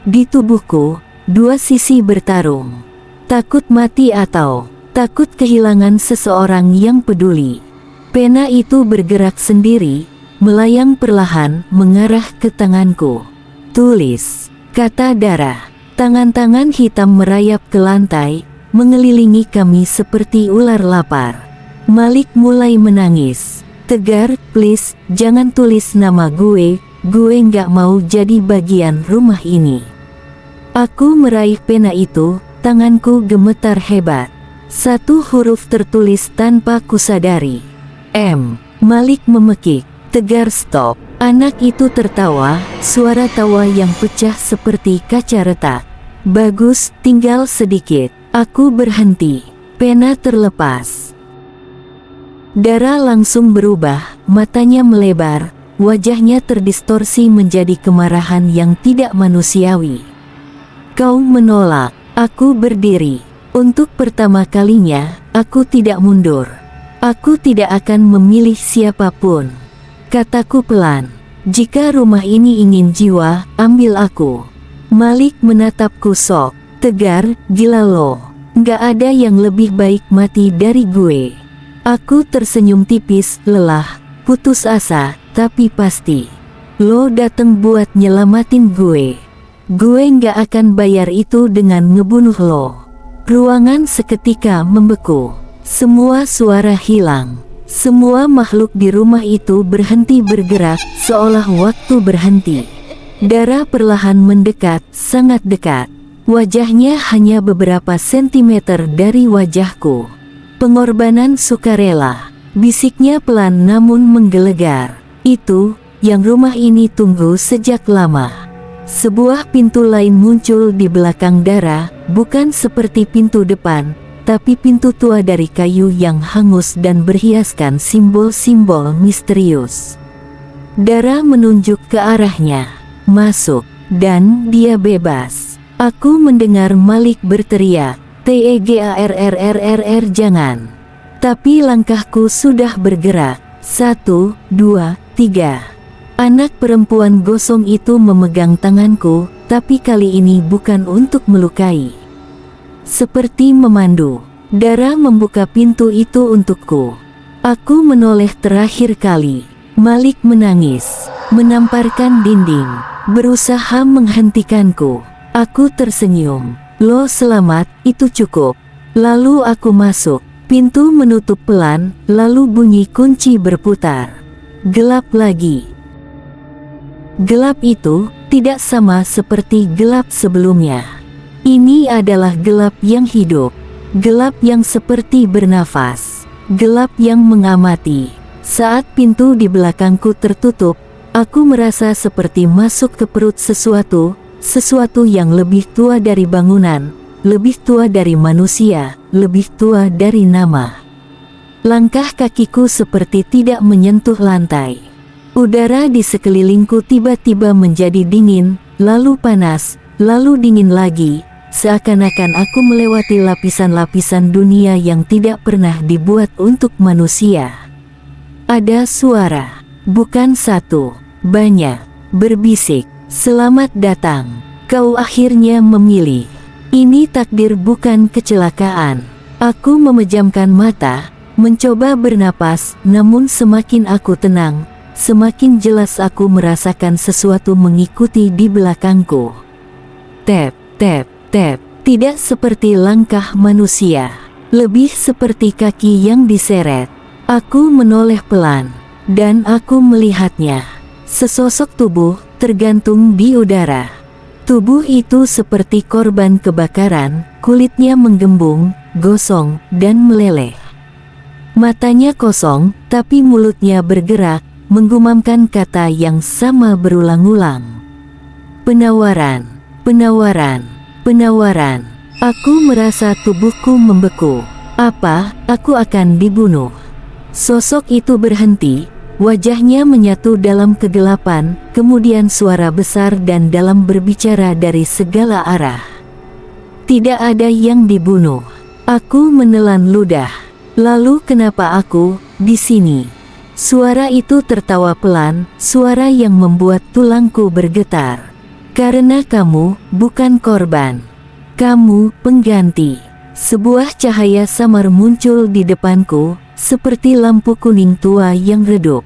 Di tubuhku, dua sisi bertarung. Takut mati atau takut kehilangan seseorang yang peduli. Pena itu bergerak sendiri, melayang perlahan mengarah ke tanganku. "Tulis," kata Dara. Tangan-tangan hitam merayap ke lantai, mengelilingi kami seperti ular lapar. Malik mulai menangis. "Tegar, please, jangan tulis nama gue nggak mau jadi bagian rumah ini." Aku meraih pena itu, tanganku gemetar hebat. Satu huruf tertulis tanpa kusadari. "M." Malik memekik. "Tegar, stop." Anak itu tertawa, suara tawa yang pecah seperti kaca retak. "Bagus, tinggal sedikit." Aku berhenti. Pena terlepas. Dara langsung berubah, matanya melebar, wajahnya terdistorsi menjadi kemarahan yang tidak manusiawi. "Kau menolak." Aku berdiri. Untuk pertama kalinya, aku tidak mundur. "Aku tidak akan memilih siapapun," kataku pelan. "Jika rumah ini ingin jiwa, ambil aku." Malik menatapku sok. "Tegar, gila lo. Nggak ada yang lebih baik mati dari gue." Aku tersenyum tipis, lelah, putus asa, tapi pasti. "Lo dateng buat nyelamatin gue. Gue nggak akan bayar itu dengan ngebunuh lo." Ruangan seketika membeku. Semua suara hilang. Semua makhluk di rumah itu berhenti bergerak, seolah waktu berhenti. Dara perlahan mendekat, sangat dekat. Wajahnya hanya beberapa sentimeter dari wajahku. "Pengorbanan sukarela," bisiknya pelan namun menggelegar. "Itu yang rumah ini tunggu sejak lama." Sebuah pintu lain muncul di belakang Dara, bukan seperti pintu depan, tapi pintu tua dari kayu yang hangus dan berhiaskan simbol-simbol misterius. Dara menunjuk ke arahnya. "Masuk." Dan dia bebas. Aku mendengar Malik berteriak, "Tegarrrrr, jangan." Tapi langkahku sudah bergerak. 1, 2, 3. Anak perempuan gosong itu memegang tanganku, tapi kali ini bukan untuk melukai. Seperti memandu, Dara membuka pintu itu untukku. Aku menoleh terakhir kali. Malik menangis, menamparkan dinding, berusaha menghentikanku. Aku tersenyum. "Lo selamat, itu cukup." Lalu aku masuk. Pintu menutup pelan, lalu bunyi kunci berputar. gelap lagi. Gelap itu tidak sama seperti gelap sebelumnya. Ini adalah gelap yang hidup, gelap yang seperti bernafas, gelap yang mengamati. Saat pintu di belakangku tertutup, aku merasa seperti masuk ke perut sesuatu yang lebih tua dari bangunan, lebih tua dari manusia, lebih tua dari nama. Langkah kakiku seperti tidak menyentuh lantai. Udara di sekelilingku tiba-tiba menjadi dingin, lalu panas, lalu dingin lagi, seakan-akan aku melewati lapisan-lapisan dunia yang tidak pernah dibuat untuk manusia. Ada suara, bukan satu, banyak, berbisik, "Selamat datang, kau akhirnya memilih. Ini takdir bukan kecelakaan." Aku memejamkan mata, mencoba bernapas, namun semakin aku tenang, semakin jelas aku merasakan sesuatu mengikuti di belakangku. Tap, tap, tap, tidak seperti langkah manusia, lebih seperti kaki yang diseret. Aku menoleh pelan, dan aku melihatnya. Sesosok tubuh tergantung di udara. Tubuh itu seperti korban kebakaran, kulitnya menggembung, gosong, dan meleleh. Matanya kosong, tapi mulutnya bergerak, menggumamkan kata yang sama berulang-ulang. Penawaran, penawaran, penawaran. Aku merasa tubuhku membeku. Apa, aku akan dibunuh? Sosok itu berhenti, wajahnya menyatu dalam kegelapan, kemudian suara besar dan dalam berbicara dari segala arah. Tidak ada yang dibunuh. Aku menelan ludah. Lalu kenapa aku di sini? Suara itu tertawa pelan, suara yang membuat tulangku bergetar. Karena kamu bukan korban. Kamu pengganti. Sebuah cahaya samar muncul di depanku, seperti lampu kuning tua yang redup.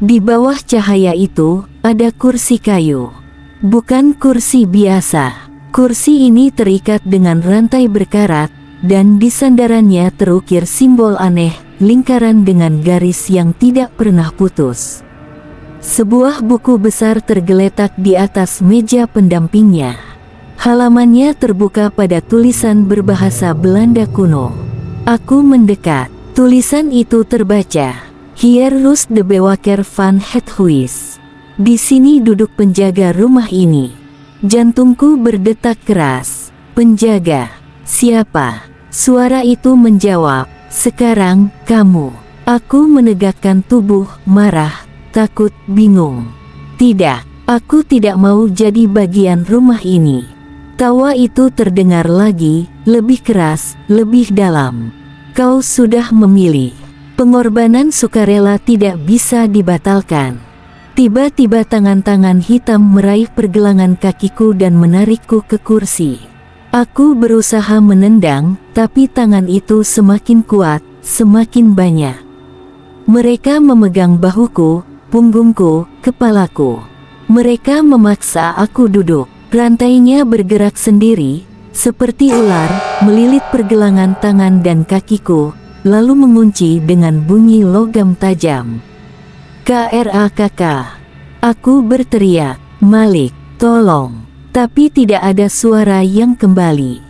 Di bawah cahaya itu, ada kursi kayu. Bukan kursi biasa. Kursi ini terikat dengan rantai berkarat, dan di sandarannya terukir simbol aneh, lingkaran dengan garis yang tidak pernah putus. Sebuah buku besar tergeletak di atas meja pendampingnya. Halamannya terbuka pada tulisan berbahasa Belanda kuno. Aku mendekat. Tulisan itu terbaca, "Hier rust de bewaker van het huis." Di sini duduk penjaga rumah ini. Jantungku berdetak keras. Penjaga? Siapa? Suara itu menjawab, "Sekarang, kamu." Aku menegakkan tubuh, marah, takut, bingung. Tidak, aku tidak mau jadi bagian rumah ini. Tawa itu terdengar lagi, lebih keras, lebih dalam. Kau sudah memilih. Pengorbanan sukarela tidak bisa dibatalkan. Tiba-tiba tangan-tangan hitam meraih pergelangan kakiku dan menarikku ke kursi. Aku berusaha menendang, tapi tangan itu semakin kuat, semakin banyak. Mereka memegang bahuku, punggungku, kepalaku. Mereka memaksa aku duduk. Rantainya bergerak sendiri, seperti ular, melilit pergelangan tangan dan kakiku, lalu mengunci dengan bunyi logam tajam. "KRAKK." Aku berteriak, "Malik, tolong." Tapi tidak ada suara yang kembali.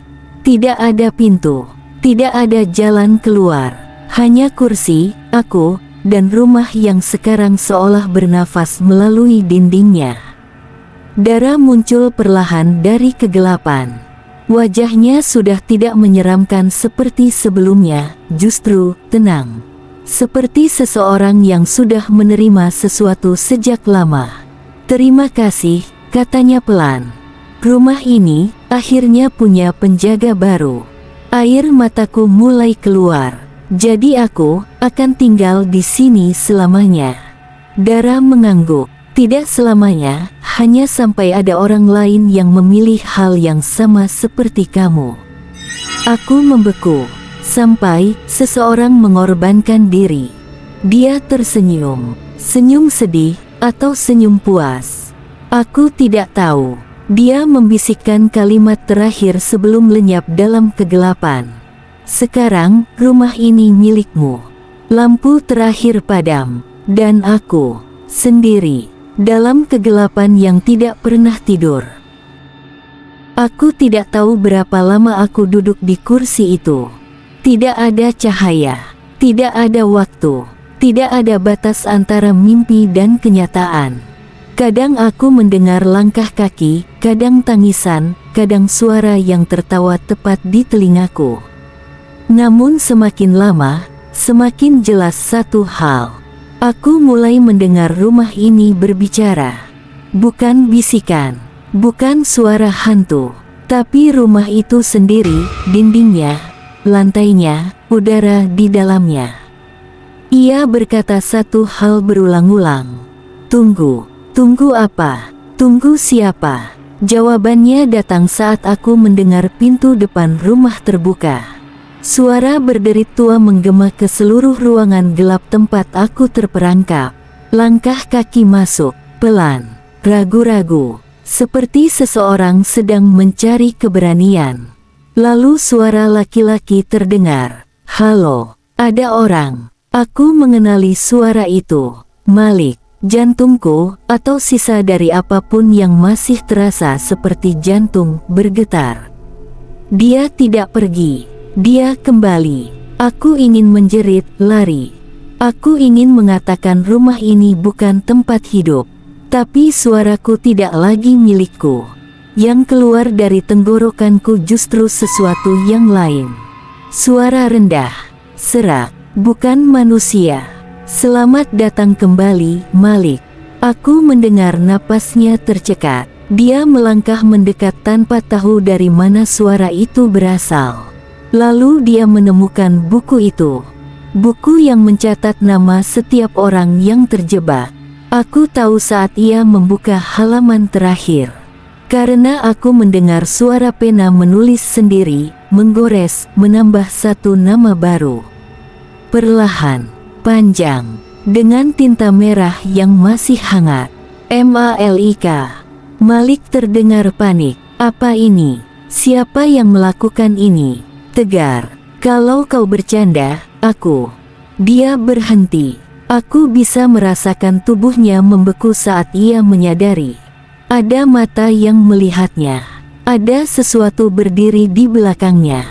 Tidak ada pintu. Tidak ada jalan keluar. Hanya kursi, aku, dan rumah yang sekarang seolah bernafas melalui dindingnya. Darah muncul perlahan dari kegelapan. Wajahnya sudah tidak menyeramkan seperti sebelumnya, justru tenang. Seperti seseorang yang sudah menerima sesuatu sejak lama. "Terima kasih," katanya pelan. "Rumah ini akhirnya punya penjaga baru." Air mataku mulai keluar. Jadi aku akan tinggal di sini selamanya. Dara mengangguk. Tidak selamanya, hanya sampai ada orang lain yang memilih hal yang sama seperti kamu. Aku membeku. Sampai seseorang mengorbankan diri. Dia tersenyum. Senyum sedih, atau senyum puas. Aku tidak tahu. Dia membisikkan kalimat terakhir sebelum lenyap dalam kegelapan. "Sekarang, rumah ini milikmu." Lampu terakhir padam. Dan aku sendiri dalam kegelapan yang tidak pernah tidur. Aku tidak tahu berapa lama aku duduk di kursi itu. Tidak ada cahaya, tidak ada waktu, tidak ada batas antara mimpi dan kenyataan. Kadang aku mendengar langkah kaki, kadang tangisan, kadang suara yang tertawa tepat di telingaku. Namun semakin lama, semakin jelas satu hal. Aku mulai mendengar rumah ini berbicara. Bukan bisikan, bukan suara hantu, tapi rumah itu sendiri, dindingnya, lantainya, udara di dalamnya. Ia berkata satu hal berulang-ulang. Tunggu. Tunggu apa? Tunggu siapa? Jawabannya datang saat aku mendengar pintu depan rumah terbuka. Suara berderit tua menggema ke seluruh ruangan gelap tempat aku terperangkap. Langkah kaki masuk, pelan, ragu-ragu, seperti seseorang sedang mencari keberanian. Lalu suara laki-laki terdengar. Halo, ada orang. Aku mengenali suara itu. Malik. Jantungku, atau sisa dari apapun yang masih terasa seperti jantung, bergetar. Dia tidak pergi. Dia kembali. Aku ingin menjerit, lari. Aku ingin mengatakan rumah ini bukan tempat hidup. Tapi suaraku tidak lagi milikku. Yang keluar dari tenggorokanku justru sesuatu yang lain. Suara rendah, serak, bukan manusia. Selamat datang kembali, Malik. Aku mendengar napasnya tercekat. Dia melangkah mendekat tanpa tahu dari mana suara itu berasal. Lalu dia menemukan buku itu. Buku yang mencatat nama setiap orang yang terjebak. Aku tahu saat ia membuka halaman terakhir. Karena aku mendengar suara pena menulis sendiri, menggores, menambah satu nama baru. Perlahan. Panjang, dengan tinta merah yang masih hangat. Malik. Malik terdengar panik. Apa ini? Siapa yang melakukan ini? Tegar. Kalau kau bercanda, aku. Dia berhenti. Aku bisa merasakan tubuhnya membeku saat ia menyadari. Ada mata yang melihatnya. Ada sesuatu berdiri di belakangnya.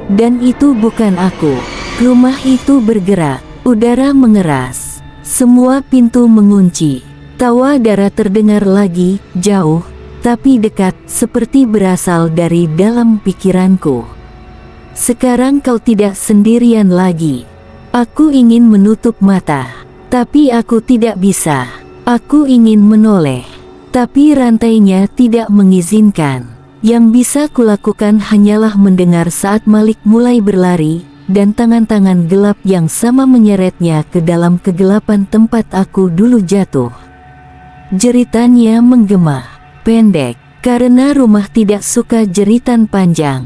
Dan itu bukan aku. Rumah itu bergerak. Udara mengeras, semua pintu mengunci. Tawa Dara terdengar lagi, jauh, tapi dekat, seperti berasal dari dalam pikiranku. Sekarang kau tidak sendirian lagi. Aku ingin menutup mata, tapi aku tidak bisa. Aku ingin menoleh, tapi rantainya tidak mengizinkan. Yang bisa kulakukan hanyalah mendengar saat Malik mulai berlari, dan tangan-tangan gelap yang sama menyeretnya ke dalam kegelapan tempat aku dulu jatuh. Jeritannya menggema, pendek, karena rumah tidak suka jeritan panjang.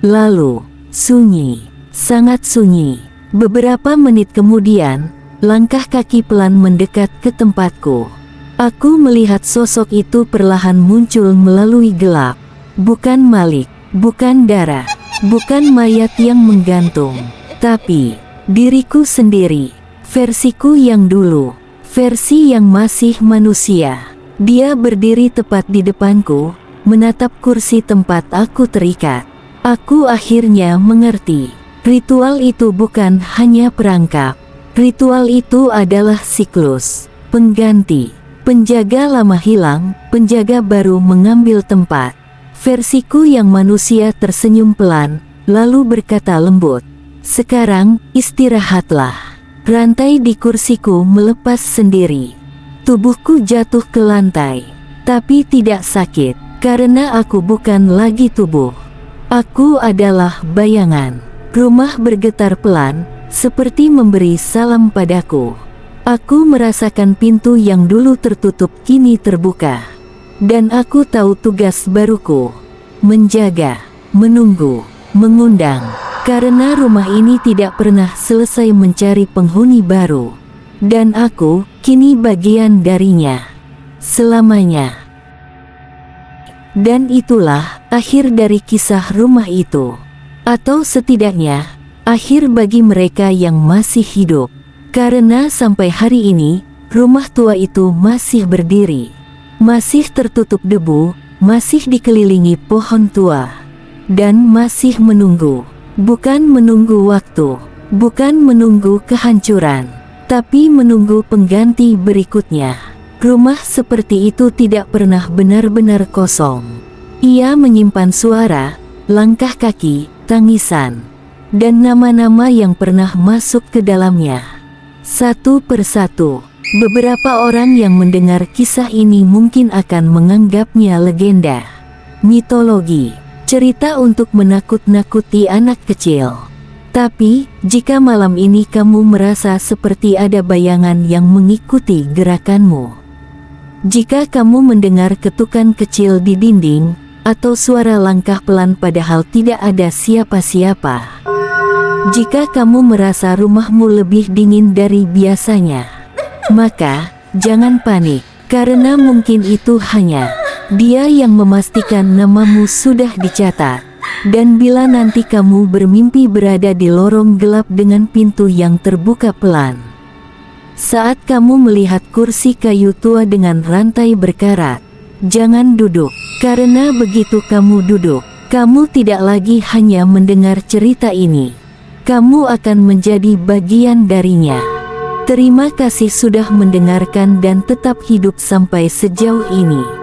Lalu, sunyi, sangat sunyi. Beberapa menit kemudian, langkah kaki pelan mendekat ke tempatku. Aku melihat sosok itu perlahan muncul melalui gelap. Bukan Malik, bukan Dara. Bukan mayat yang menggantung, tapi diriku sendiri, versiku yang dulu, versi yang masih manusia. Dia berdiri tepat di depanku, menatap kursi tempat aku terikat. Aku akhirnya mengerti, ritual itu bukan hanya perangkap. Ritual itu adalah siklus, pengganti, penjaga lama hilang, penjaga baru mengambil tempat. Versiku yang manusia tersenyum pelan, lalu berkata lembut, "Sekarang, istirahatlah." Rantai di kursiku melepas sendiri. Tubuhku jatuh ke lantai, tapi tidak sakit, karena aku bukan lagi tubuh. Aku adalah bayangan. Rumah bergetar pelan, seperti memberi salam padaku. Aku merasakan pintu yang dulu tertutup kini terbuka. Dan aku tahu tugas baruku, menjaga, menunggu, mengundang, karena rumah ini tidak pernah selesai mencari penghuni baru. Dan aku, kini bagian darinya. Selamanya. Dan itulah, akhir dari kisah rumah itu. Atau setidaknya, akhir bagi mereka yang masih hidup. Karena sampai hari ini, rumah tua itu masih berdiri. Masih tertutup debu, masih dikelilingi pohon tua. Dan masih menunggu. Bukan menunggu waktu, bukan menunggu kehancuran, tapi menunggu pengganti berikutnya. Rumah seperti itu tidak pernah benar-benar kosong. Ia menyimpan suara, langkah kaki, tangisan, dan nama-nama yang pernah masuk ke dalamnya. Satu persatu, beberapa orang yang mendengar kisah ini mungkin akan menganggapnya legenda, mitologi, cerita untuk menakut-nakuti anak kecil. Tapi, jika malam ini kamu merasa seperti ada bayangan yang mengikuti gerakanmu, jika kamu mendengar ketukan kecil di dinding, atau suara langkah pelan padahal tidak ada siapa-siapa, jika kamu merasa rumahmu lebih dingin dari biasanya, maka jangan panik, karena mungkin itu hanya Dia yang memastikan namamu sudah dicatat. Dan bila nanti kamu bermimpi berada di lorong gelap dengan pintu yang terbuka pelan, saat kamu melihat kursi kayu tua dengan rantai berkarat, jangan duduk, karena begitu kamu duduk, kamu tidak lagi hanya mendengar cerita ini. Kamu akan menjadi bagian darinya. Terima kasih sudah mendengarkan dan tetap hidup sampai sejauh ini.